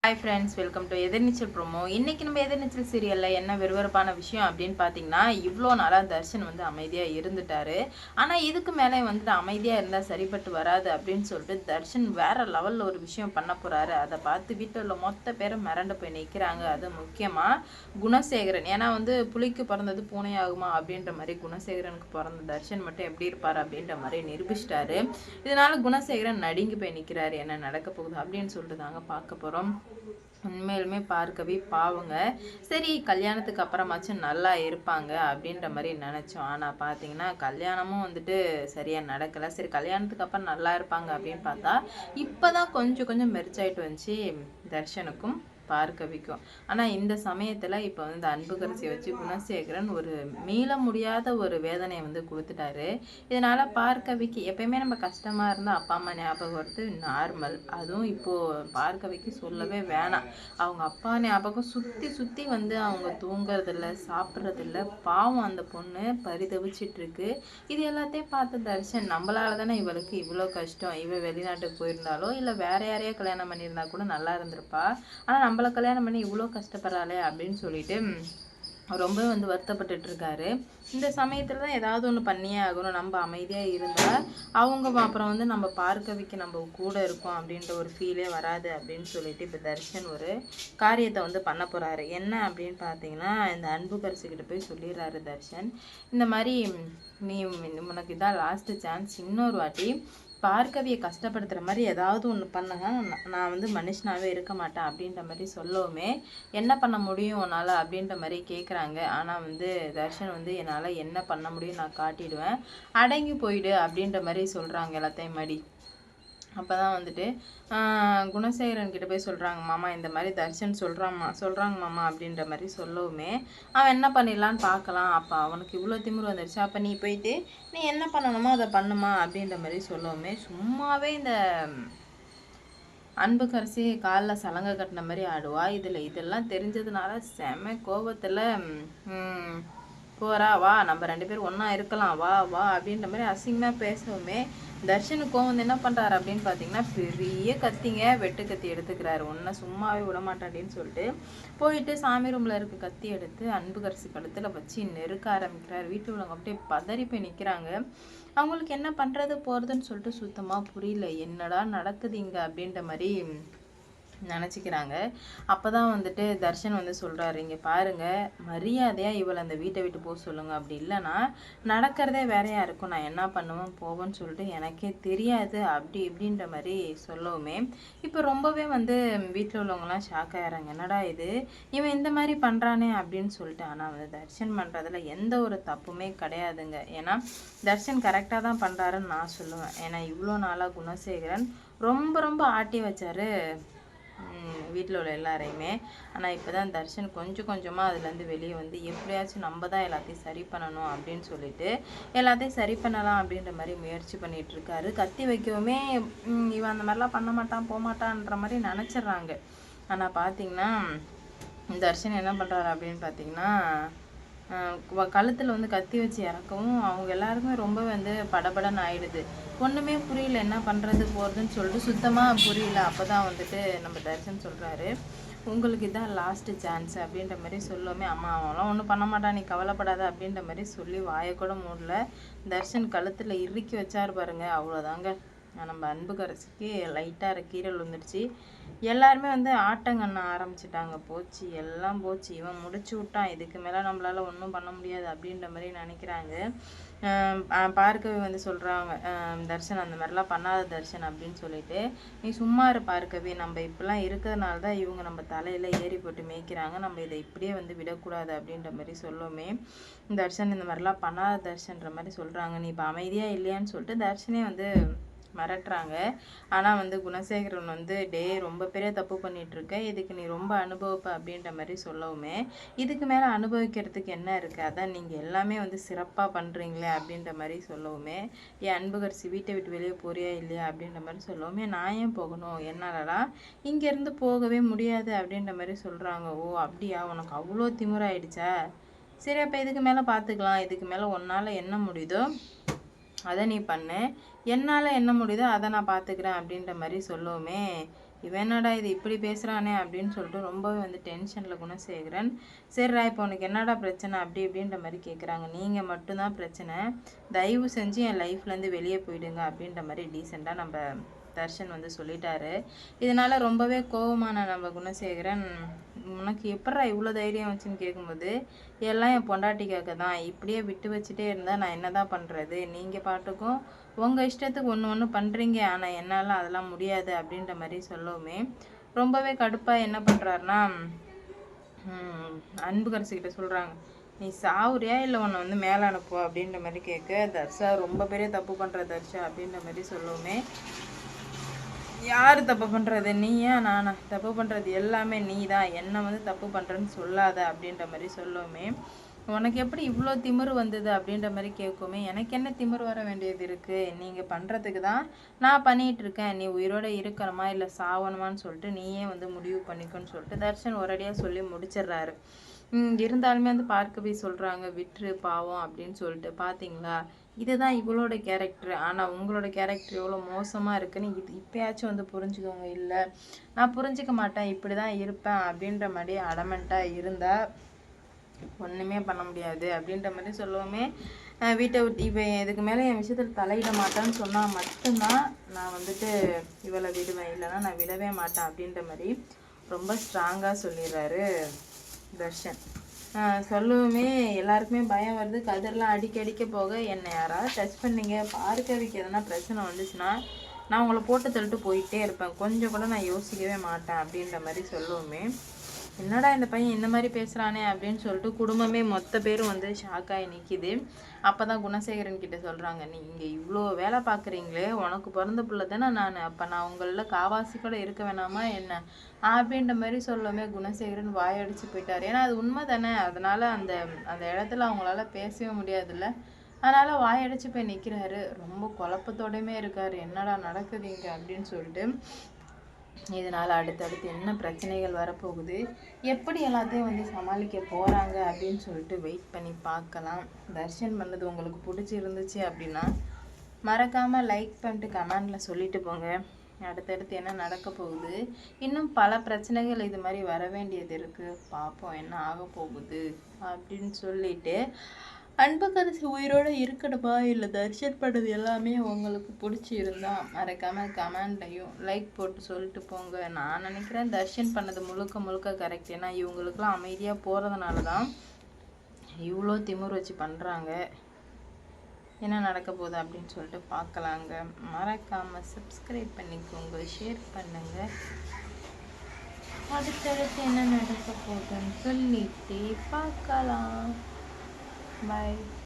Hi friends, welcome to Ethirneechal promo. இன்றைக்கி நம்ம எதிர்நீச்சல் சீரியலில் என்ன விறுவிறுப்பான விஷயம் அப்படின்னு பார்த்தீங்கன்னா, இவ்வளோ நாளாக தர்ஷன் வந்து அமைதியாக இருந்துட்டார். ஆனால் இதுக்கு மேலே வந்துட்டு அமைதியாக இருந்தால் சரிப்பட்டு வராது அப்படின்னு சொல்லிட்டு தர்ஷன் வேறு லெவலில் ஒரு விஷயம் பண்ண போகிறாரு. அதை பார்த்து வீட்டில் உள்ள மொத்த பேரும் மிரண்டு போய் நிற்கிறாங்க. அது முக்கியமாக குணசேகரன். ஏன்னா வந்து புலிக்கு பிறந்தது பூனை ஆகுமா அப்படின்ற மாதிரி குணசேகரனுக்கு பிறந்த தர்ஷன் மட்டும் எப்படி இருப்பார் அப்படின்ற மாதிரி நிரூபிச்சிட்டாரு. இதனால் குணசேகரன் நடுங்கி போய் நிற்கிறாரு. என்ன நடக்க போகுது அப்படின்னு சொல்லிட்டு தாங்க பார்க்க போகிறோம். உண்மையிலுமே பார்க்கவே பாவங்க. சரி, கல்யாணத்துக்கு அப்புறமாச்சும் நல்லா இருப்பாங்க அப்படின்ற மாதிரி நினச்சோம். ஆனால் பார்த்தீங்கன்னா கல்யாணமும் வந்துட்டு சரியாக நடக்கலை. சரி, கல்யாணத்துக்கு அப்புறம் நல்லா இருப்பாங்க அப்படின்னு பார்த்தா இப்போ தான் கொஞ்சம் கொஞ்சம் மெரிச்சாயிட்டு வந்துச்சு தர்ஷனுக்கும் பார்க்கவிக்கும். ஆனால் இந்த சமயத்தில் இப்போ வந்து அன்புக்கரசியை வச்சு குணசேகரன் ஒரு மீள முடியாத ஒரு வேதனையை வந்து கொடுத்துட்டாரு. இதனால் பார்க்கவிக்கு எப்பயுமே நம்ம கஷ்டமாக இருந்தால் அப்பா அம்மா ஞாபகம் வருது, நார்மல். அதுவும் இப்போது பார்க்கவிக்கு சொல்லவே வேணாம். அவங்க அப்பா ஞாபகம் சுற்றி சுற்றி வந்து அவங்க தூங்குறதில்ல, சாப்பிட்றதில்ல. பாவம் அந்த பொண்ணு பரிதவிச்சிட்ருக்கு. இது எல்லாத்தையும் பார்த்து தர்ஷன் நம்மளால தானே இவளுக்கு இவ்வளோ கஷ்டம், இவ வெளிநாட்டுக்கு போயிருந்தாலோ இல்லை வேற யாரையோ கல்யாணம் பண்ணியிருந்தா கூட நல்லா இருந்திருப்பா. ஆனால் நம்மளை கல்யாணம் பண்ணி இவ்வளோ கஷ்டப்படுறாளே அப்படின்னு சொல்லிட்டு ரொம்ப வந்து வருத்தப்பட்டுட்டு இருக்காரு. இந்த சமயத்தில் தான் ஏதாவது ஒன்று பண்ணியே ஆகணும். நம்ம அமைதியாக இருந்தால் அவங்க அப்புறம் வந்து நம்ம பார்க்கவிக்கு நம்ம கூட இருக்கோம் அப்படின்ற ஒரு ஃபீலே வராது அப்படின்னு சொல்லிட்டு இப்போ தர்ஷன் ஒரு காரியத்தை வந்து பண்ண போகிறாரு. என்ன அப்படின்னு பார்த்தீங்கன்னா, இந்த அன்புக்கரசிக்கிட்ட போய் சொல்லிடுறாரு தர்ஷன். இந்த மாதிரி நீ உனக்கு இதான் லாஸ்ட்டு சான்ஸ், இன்னொரு வாட்டி பார்க்கவியை கஷ்டப்படுத்துகிற மாதிரி ஏதாவது ஒன்று பண்ணுங்க, நான் வந்து மனுஷனாகவே இருக்க மாட்டேன் அப்படின்ற மாதிரி சொல்லவுமே என்ன பண்ண முடியும் உன்னால் அப்படின்ற மாதிரி கேட்குறாங்க. ஆனால் வந்து தர்ஷன் வந்து என்னால் என்ன பண்ண முடியும் நான் காட்டிடுவேன், அடங்கி போயிடு அப்படின்ற மாதிரி சொல்கிறாங்க எல்லாத்தையும் மடி. அப்போ தான் வந்துட்டு குணசேகரன் கிட்ட போய் சொல்கிறாங்க, மாமா இந்த மாதிரி தர்ஷன் சொல்கிறாங்க மாமா அப்படின்ற மாதிரி சொல்லவுமே அவன் என்ன பண்ணிடலான்னு பார்க்கலாம். அப்போ அவனுக்கு இவ்வளோ திமிரு வந்துடுச்சு, அப்போ நீ போயிட்டு நீ என்ன பண்ணணுமோ அதை பண்ணுமா அப்படின்ற மாதிரி சொல்லவுமே சும்மாவே இந்த அன்புக்கரசி காலில் சலங்கை கட்டின மாதிரி ஆடுவா. இதெல்லாம் தெரிஞ்சதுனால செம கோபத்தில் போகிறா, வா நம்ம 2 பேரும் ஒன்றா இருக்கலாம், வா வா அப்படின்ற மாதிரி அசிங்கமாக பேசவுமே தர்ஷனுக்கு கோவம் வந்து என்ன பண்ணுறாரு அப்படின்னு பார்த்தீங்கன்னா, பெரிய கத்திங்க வெட்டு கத்தி எடுத்துக்கிறாரு. ஒன்றை சும்மாவே விடமாட்டேன் அப்படின்னு சொல்லிட்டு போயிட்டு சாமி ரூமில் இருக்க கத்தி எடுத்து அன்புக்கரசி கழுத்தில் வச்சு நெருக்க ஆரம்பிக்கிறார். வீட்டில் உள்ளவங்க அப்படியே பதறி போய் நிற்கிறாங்க. அவங்களுக்கு என்ன பண்ணுறது போகிறதுன்னு சொல்லிட்டு சுத்தமாக புரியல. என்னடா நடக்குது இங்கே அப்படின்ற மாதிரி நினச்சிக்கிறாங்க. அப்போ தான் வந்துட்டு தர்ஷன் வந்து சொல்கிறாரு, இங்கே பாருங்கள், மரியாதையாக இவளை அந்த வீட்டை விட்டு போக சொல்லுங்கள், அப்படி இல்லைன்னா நடக்கிறதே வேறையாக இருக்கும், நான் என்ன பண்ணுவேன் போவேன்னு சொல்லிட்டு எனக்கே தெரியாது அப்படி இப்படின்ற மாதிரி சொல்லவுமே இப்போ ரொம்பவே வந்து வீட்டில் உள்ளவங்களாம் ஷாக் ஆகிறாங்க. என்னடா இது இவன் இந்த மாதிரி பண்ணுறானே அப்படின்னு சொல்லிட்டு. ஆனால் வந்து தர்ஷன் பண்ணுறதுல எந்த ஒரு தப்புமே கிடையாதுங்க. ஏன்னா தர்ஷன் கரெக்டாக தான் பண்ணுறாருன்னு நான் சொல்லுவேன். ஏன்னா இவ்வளோ நாளாக குணசேகரன் ரொம்ப ரொம்ப ஆட்டி வச்சார் வீட்டில் உள்ள எல்லாரையுமே. ஆனால் இப்போ தான் தர்ஷன் கொஞ்சம் கொஞ்சமாக அதுலேருந்து வெளியே வந்து எப்படியாச்சும் நம்ம தான் எல்லாத்தையும் சரி பண்ணணும் அப்படின்னு சொல்லிட்டு எல்லாத்தையும் சரி பண்ணலாம் அப்படின்ற மாதிரி முயற்சி பண்ணிகிட்ருக்காரு. கத்தி வைக்கவுமே இவன் அந்த மாதிரிலாம் பண்ண மாட்டான் போகமாட்டான்ற மாதிரி நினச்சிட்றாங்க. ஆனால் பார்த்திங்கன்னா தர்ஷன் என்ன பண்ணுறாரு அப்படின்னு பார்த்தீங்கன்னா, கழுத்தில் வந்து கத்தி வச்சு இறக்கவும் அவங்க எல்லாருக்குமே ரொம்ப வந்து படபடன்னு ஆயிடுது. ஒன்றுமே புரியல, என்ன பண்ணுறது போகிறதுன்னு சொல்லிட்டு சுத்தமாக புரியல. அப்போ தான் வந்துட்டு நம்ம தர்ஷன் சொல்கிறாரு, உங்களுக்கு இதான் லாஸ்ட்டு சான்ஸ் அப்படின்ற மாதிரி சொல்லுவோமே, அம்மா அவெல்லாம் ஒன்றும் பண்ண மாட்டான், நீ கவலைப்படாத அப்படின்ற மாதிரி சொல்லி வாயை கூட மூடல. தர்ஷன் கழுத்தில் இறுக்கி வச்சார் பாருங்க, அவ்வளோதாங்க. நம்ம அன்புக்கரசிக்கு லைட்டாக கீரல் வந்துடுச்சு. எல்லாருமே வந்து ஆட்டங்கண்ண ஆரம்பிச்சிட்டாங்க. போச்சு, எல்லாம் போச்சு, இவன் முடிச்சு விட்டான், இதுக்கு மேலே நம்மளால் ஒன்றும் பண்ண முடியாது அப்படின்ற மாதிரி நினைக்கிறாங்க. பார்க்கவி வந்து சொல்கிறாங்க, தர்ஷன் அந்த மாதிரிலாம் பண்ணாத தர்ஷன் அப்படின்னு சொல்லிட்டு, நீ சும்மா இரு பார்க்கவி, நம்ம இப்படிலாம் இருக்கிறதுனால தான் இவங்க நம்ம தலையில் ஏறி போட்டு மேய்க்கிறாங்க, நம்ம இதை இப்படியே வந்து விடக்கூடாது அப்படின்ற மாதிரி சொல்லுவோமே தர்ஷன் இந்த மாதிரிலாம் பண்ணாத தர்ஷன்ற மாதிரி சொல்கிறாங்க. நீ இப்போ அமைதியாக இல்லையான்னு சொல்லிட்டு தர்ஷனே வந்து மிரட்டுறாங்க. ஆனால் வந்து குணசேகரன் வந்து ரொம்ப பெரிய தப்பு பண்ணிகிட்ருக்க, இதுக்கு நீ ரொம்ப அனுபவிப்ப அப்படின்ற மாதிரி சொல்லவுமே இதுக்கு மேலே அனுபவிக்கிறதுக்கு என்ன இருக்குது, அதான் நீங்கள் எல்லாமே வந்து சிறப்பாக பண்ணுறீங்களே அப்படின்ற மாதிரி சொல்லவுமே என் அன்புக்கரசி வீட்டை விட்டு வெளியே போறியா இல்லையா அப்படின்ற மாதிரி சொல்லவுமே நான் ஏன் போகணும், என்னாலலாம் இங்கேருந்து போகவே முடியாது அப்படின்ற மாதிரி சொல்கிறாங்க. ஓ அப்படியா, உனக்கு அவ்வளோ திமிராயிடுச்சா, சரி அப்போ இதுக்கு மேலே பார்த்துக்கலாம், இதுக்கு மேலே உன்னால் என்ன முடியுதோ அதை நீ பண்ணு, என்னால் என்ன முடியுதோ அதை நான் பார்த்துக்கிறேன் அப்படின்ற மாதிரி சொல்லவுமே இவன் என்னடா இது இப்படி பேசுகிறானே அப்படின்னு சொல்லிட்டு ரொம்பவே வந்து டென்ஷனில் குணசேகரன். சரிடா இப்போ உனக்கு என்னடா பிரச்சனை அப்படி இப்படின்ற மாதிரி கேட்குறாங்க. நீங்கள் மட்டும்தான் பிரச்சனை, தயவு செஞ்சு என் லைஃப்லேருந்து வெளியே போயிடுங்க அப்படின்ற மாதிரி டீசெண்டாக நம்ம தர்ஷன் வந்து சொல்லிட்டாரு. இதனால் ரொம்பவே கோபமான நம்ம குணசேகரன், உனக்கு எப்படா இவ்வளோ தைரியம் வச்சுன்னு கேட்கும்போது, எல்லாம் என் பொண்டாட்டிக்காக தான், இப்படியே விட்டு வச்சுட்டே இருந்தால் நான் என்ன தான் பண்ணுறது, நீங்கள் பாட்டுக்கும் உங்கள் இஷ்டத்துக்கு ஒன்று பண்ணுறீங்க, ஆனால் என்னால் அதெல்லாம் முடியாது அப்படின்ற மாதிரி சொல்லவுமே ரொம்பவே கடுப்பாக என்ன பண்ணுறாருனா அன்புக்கரசிக்கிட்ட சொல்கிறாங்க, நீ சாவுறியா இல்லை உன்னை வந்து மேலே அனுப்போ அப்படின்ற மாதிரி கேட்க, தர்ஷா ரொம்ப பெரிய தப்பு பண்ணுற தர்ஷா அப்படின்ற மாதிரி சொல்லவுமே, யார் தப்பு பண்ணுறது, நீயா நானா, தப்பு பண்ணுறது எல்லாமே நீ தான், என்னை வந்து தப்பு பண்ணுறேன்னு சொல்லாத அப்படின்ற மாதிரி சொல்லவுமே, உனக்கு எப்படி இவ்வளோ திமிரு வந்தது அப்படின்ற மாதிரி கேட்குமே, எனக்கு என்ன திமிரு வர வேண்டியது இருக்குது, நீங்கள் பண்ணுறதுக்கு தான் நான் பண்ணிகிட்ருக்கேன், நீ உயிரோடு இருக்கணுமா இல்லை சாவணுமான்னு சொல்லிட்டு நீயே வந்து முடிவு பண்ணிக்கோன்னு சொல்லிட்டு தர்ஷன் ஒரடியாக சொல்லி முடிச்சிடுறாரு. இருந்தாலுமே வந்து பார்க்க போய் சொல்கிறாங்க, விட்டுரு பாவம் அப்படின்னு சொல்லிட்டு. பார்த்தீங்களா, இதுதான் இவளோட கேரக்டர், ஆனால் உங்களோட கேரக்டர் எவ்வளோ மோசமாக இருக்குன்னு இப்போயாச்சும் வந்து புரிஞ்சுக்கோங்க. இல்லை நான் புரிஞ்சிக்க மாட்டேன், இப்படி தான் இருப்பேன் அப்படின்ற மாதிரி அடமெண்ட்டாக இருந்தால் ஒன்றுமே பண்ண முடியாது அப்படின்ற மாதிரி சொல்லுவோமே. வீட்டை விட்டு இப்போ இதுக்கு மேலே என் விஷயத்தில் தலையிட மாட்டேன்னு சொன்னால் மட்டும்தான் நான் வந்துட்டு இவளை விடுவேன், இல்லைன்னா நான் விடவே மாட்டேன் அப்படின்ற மாதிரி ரொம்ப ஸ்ட்ராங்காக சொல்லிடுறாரு தர்ஷன். சொல்லுவோமே எல்லாருக்குமே பயம் வருது, கதிரெலாம் அடிக்க போக என்னை யாராவது டச் பண்ணிங்க, பார்க்கவிக்கு எதனா பிரச்சனை வந்துச்சுன்னா நான் உங்களை போட்டு தள்ளிட்டு போயிட்டே இருப்பேன், கொஞ்சம் கூட நான் யோசிக்கவே மாட்டேன் அப்படின்ற மாதிரி சொல்லுவோமே. என்னடா இந்த பையன் இந்த மாதிரி பேசுகிறானே அப்படின்னு சொல்லிட்டு குடும்பமே மொத்த பேரும் வந்து ஷாக்காகி நிற்கிது. அப்போ தான் குணசேகரன் கிட்ட சொல்கிறாங்க, நீங்கள் இவ்வளோ வேலை பார்க்குறீங்களே, உனக்கு பிறந்த பிள்ளை தானே நான், அப்போ நான் உங்களில் காவாசி கூட இருக்க வேணாமா என்ன அப்படின்ற மாதிரி சொல்லவே குணசேகரன் வாயடிச்சு போயிட்டார். ஏன்னா அது உண்மை தானே, அதனால் அந்த அந்த இடத்துல அவங்களால பேசவே முடியாதுல்ல, அதனால் வாயடிச்சு போய் நிற்கிறாரு. ரொம்ப குழப்பத்தோடையுமே இருக்கார், என்னடா நடக்குது இங்கே அப்படின்னு சொல்லிட்டு. இதனால் அடுத்தடுத்து என்ன பிரச்சனைகள் வரப்போகுது, எப்படி எல்லாத்தையும் வந்து சமாளிக்க போகிறாங்க அப்படின்னு சொல்லிட்டு வெயிட் பண்ணி பார்க்கலாம். தர்ஷன் பண்ணது உங்களுக்கு பிடிச்சிருந்துச்சு அப்படின்னா மறக்காமல் லைக் பண்ணிட்டு கமெண்டில் சொல்லிட்டு போங்க. அடுத்தடுத்து என்ன நடக்க போகுது, இன்னும் பல பிரச்சனைகள் இது மாதிரி வர வேண்டியது இருக்குது, பார்ப்போம் என்ன ஆக போகுது அப்படின்னு சொல்லிட்டு, அன்புக்கரசி உயிரோடு இருக்கணுமா இல்லை தர்ஷன் பண்ணது எல்லாமே உங்களுக்கு பிடிச்சிருந்தா மறக்காமல் கமெண்ட்லையும் லைக் போட்டு சொல்லிட்டு போங்க. நான் நினைக்கிறேன் தர்ஷன் பண்ணது முழுக்க கரெக்ட். ஏன்னா இவங்களுக்குலாம் அமைதியாக போகிறதுனால தான் இவ்வளோ திமிர் வச்சு பண்ணுறாங்க. என்ன நடக்க போகுது அப்படின்னு சொல்லிட்டு பார்க்கலாங்க. மறக்காமல் சப்ஸ்கிரைப் பண்ணிக்கோங்க, ஷேர் பண்ணுங்கள். அடுத்தடுத்து என்ன நடக்க போகுதுன்னு சொல்லிட்டு பார்க்கலாம். Bye.